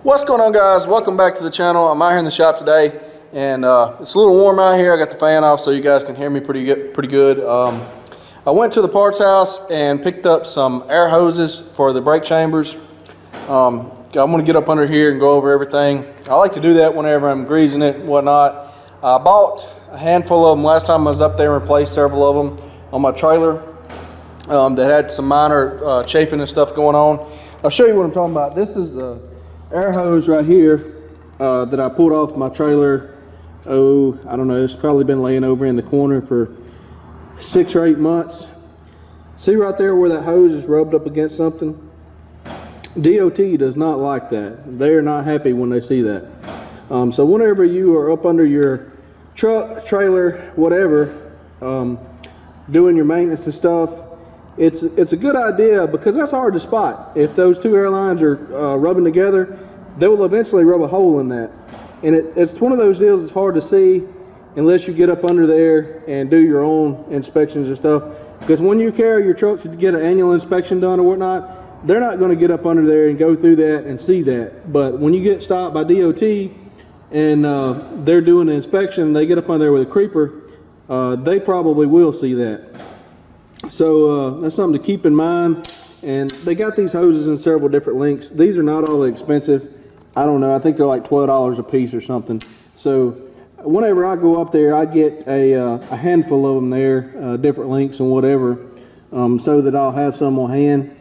What's going on, guys? Welcome back to the channel. I'm out here in the shop today, and it's a little warm out here. I got the fan off so you guys can hear me pretty good. I went to the parts house and picked up some air hoses for the brake chambers. I'm going to get up under here and go over everything. I like to do that whenever I'm greasing it and whatnot. I bought a handful of them last time I was up there and replaced several of them on my trailer that had some minor chafing and stuff going on. I'll show you what I'm talking about. This is the air hose right here that I pulled off my trailer. I don't know, it's probably been laying over in the corner for 6 or 8 months. See right there where that hose is rubbed up against something? DOT does not like that. They're not happy when they see that. So whenever you are up under your truck, trailer, whatever, doing your maintenance and stuff, it's a good idea, because that's hard to spot. If those two airlines are rubbing together, they will eventually rub a hole in that. And it's one of those deals that's hard to see unless you get up under there and do your own inspections and stuff. Because when you carry your truck to get an annual inspection done or whatnot, they're not going to get up under there and go through that and see that. But when you get stopped by DOT and they're doing the inspection, they get up under there with a creeper, they probably will see that. So that's something to keep in mind. And they got these hoses in several different lengths. These are not all that expensive. I don't know, I think they're like $12 a piece or something. So whenever I go up there, I get a handful of them there, different lengths and whatever, so that I'll have some on hand.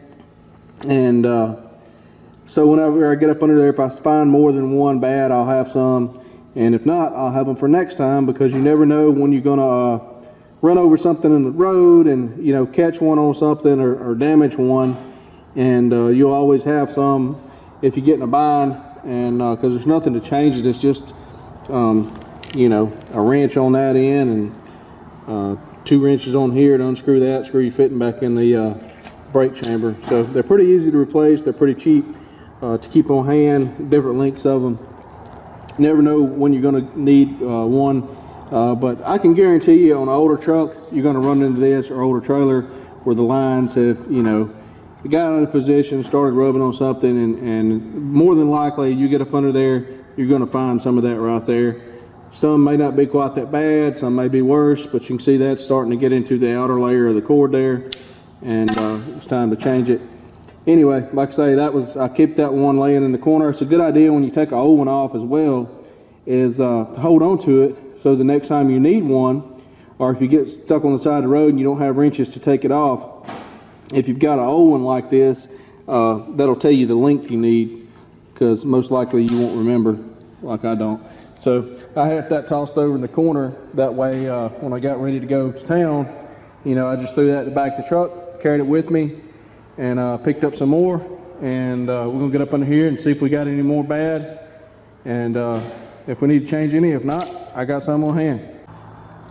And so whenever I get up under there, if I find more than one bad, I'll have some. And if not, I'll have them for next time, because you never know when you're going to run over something in the road and, you know, catch one on something or damage one. And you'll always have some if you get in a bind, and because there's nothing to change it. It's just you know, a wrench on that end and 2 wrenches on here to unscrew that, screw your fitting back in the brake chamber. So they're pretty easy to replace. They're pretty cheap to keep on hand, different lengths of them. You never know when you're going to need one. But I can guarantee you, on an older truck, you're going to run into this, or older trailer, where the lines have, you know, got out of position, started rubbing on something, and more than likely, you get up under there, you're going to find some of that right there. Some may not be quite that bad, some may be worse, but you can see that's starting to get into the outer layer of the cord there, and it's time to change it. Anyway, like I say, I kept that one laying in the corner. It's a good idea when you take an old one off as well, is to hold on to it, so the next time you need one, or if you get stuck on the side of the road and you don't have wrenches to take it off, if you've got an old one like this, that'll tell you the length you need, because most likely you won't remember, like I don't. So I had that tossed over in the corner. That way, when I got ready to go to town, you know, I just threw that in the back of the truck, carried it with me, and picked up some more. And we're going to get up under here and see if we got any more bad. And if we need to change any, if not, I got some on hand.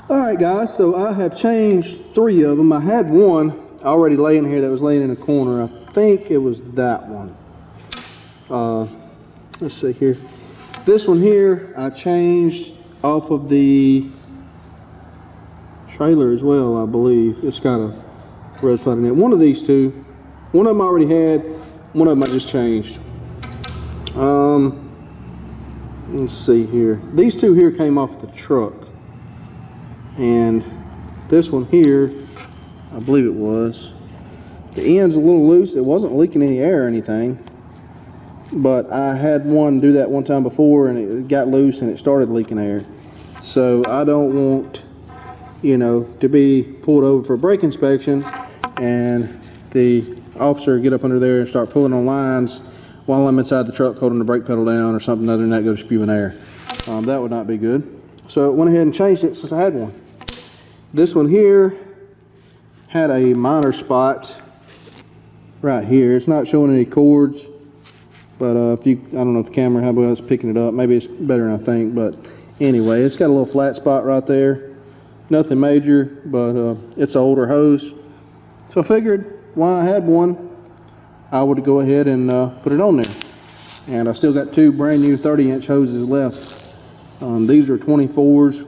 All right, guys, so I have changed 3 of them. I had one already laying here that was laying in the corner. I think it was that one. Let's see here. This one here, I changed off of the trailer as well, I believe. It's got a red spot in it. One of these two, one of them I already had, one of them I just changed. Let's see here. These two here came off the truck, and this one here, I believe it was, the end's a little loose. It wasn't leaking any air or anything, but I had one do that one time before, and it got loose and it started leaking air. So I don't want, you know, to be pulled over for a brake inspection and the officer get up under there and start pulling on lines while I'm inside the truck holding the brake pedal down or something other than that, goes spewing air. That would not be good. So I went ahead and changed it since I had one. This one here had a minor spot right here. It's not showing any cords, but I don't know if the camera, how well it's picking it up. Maybe it's better than I think, but anyway, it's got a little flat spot right there. Nothing major, but it's an older hose. So I figured while I had one, I would go ahead and put it on there. And I still got 2 brand new 30-inch hoses left. These are 24s,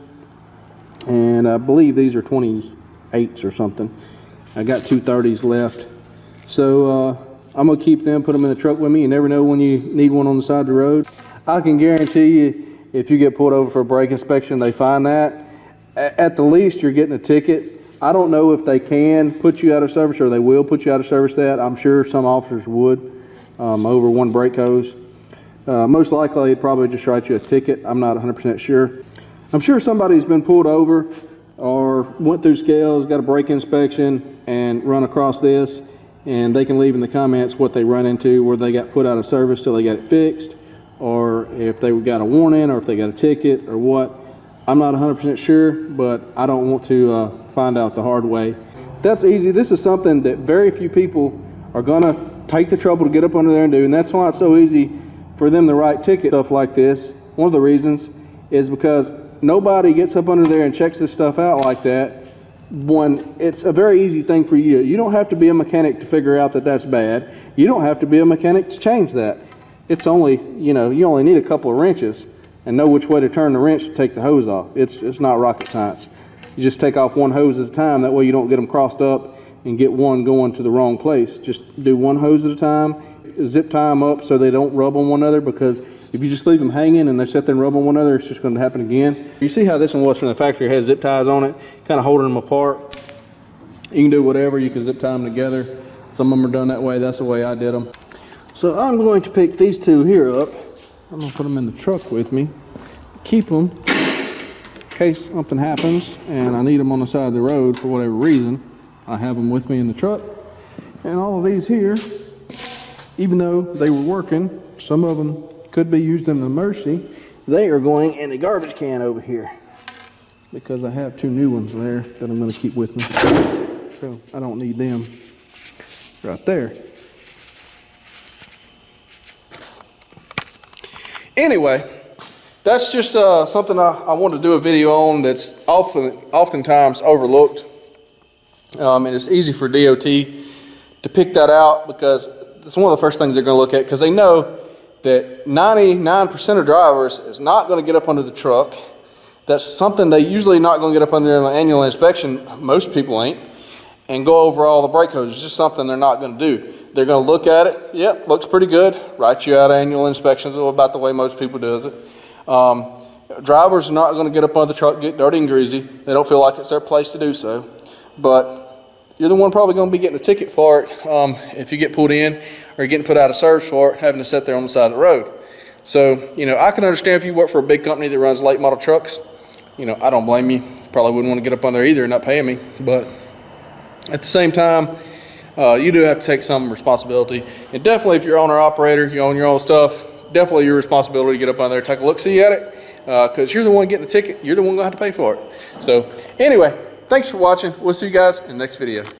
and I believe these are 28s or something. I got 2 30s left. So I'm gonna keep them, put them in the truck with me. You never know when you need one on the side of the road. I can guarantee you, if you get pulled over for a brake inspection, they find that, at the least you're getting a ticket. I don't know if they can put you out of service or they will put you out of service that. I'm sure some officers would over one brake hose. Most likely they'd probably just write you a ticket. I'm not 100% sure. I'm sure somebody's been pulled over or went through scales, got a brake inspection and run across this, and they can leave in the comments what they run into, where they got put out of service till they got it fixed, or if they got a warning, or if they got a ticket or what. I'm not 100% sure, but I don't want to find out the hard way. That's easy. This is something that very few people are gonna take the trouble to get up under there and do, and that's why it's so easy for them to write ticket stuff like this. One of the reasons is because nobody gets up under there and checks this stuff out like that. One, it's a very easy thing for you. You don't have to be a mechanic to figure out that that's bad. You don't have to be a mechanic to change that. It's only, you know, you only need a couple of wrenches and know which way to turn the wrench to take the hose off. It's not rocket science. You just take off one hose at a time. That way you don't get them crossed up and get one going to the wrong place. Just do one hose at a time. Zip tie them up so they don't rub on one another, because if you just leave them hanging and they sit there and rub on one another, it's just going to happen again. You see how this one was from the factory? It has zip ties on it, kind of holding them apart. You can do whatever. You can zip tie them together. Some of them are done that way. That's the way I did them. So I'm going to pick these two here up. I'm going to put them in the truck with me. Keep them in case something happens and I need them on the side of the road for whatever reason. I have them with me in the truck. And all of these here, even though they were working, some of them could be used in the Mercy, they are going in the garbage can over here, because I have two new ones there that I'm going to keep with me. So I don't need them right there. Anyway, that's just something I want to do a video on that's oftentimes overlooked. And it's easy for DOT to pick that out, because it's one of the first things they're going to look at, because they know that 99% of drivers is not going to get up under the truck. That's something they usually not going to get up under an annual inspection. Most people ain't. And go over all the brake hoses. It's just something they're not going to do. They're going to look at it. Yep, looks pretty good. Write you out annual inspections, about the way most people do it. Drivers are not going to get up under the truck, get dirty and greasy. They don't feel like it's their place to do so. But you're the one probably going to be getting a ticket for it if you get pulled in or getting put out of service for it, having to sit there on the side of the road. So, you know, I can understand if you work for a big company that runs late model trucks. You know, I don't blame you. Probably wouldn't want to get up on there either and not paying me. But at the same time, you do have to take some responsibility. And definitely if you're owner operator, you own your own stuff, definitely your responsibility to get up on there, take a look, see at it, because you're the one getting the ticket. You're the one going to have to pay for it. So anyway, thanks for watching. We'll see you guys in the next video.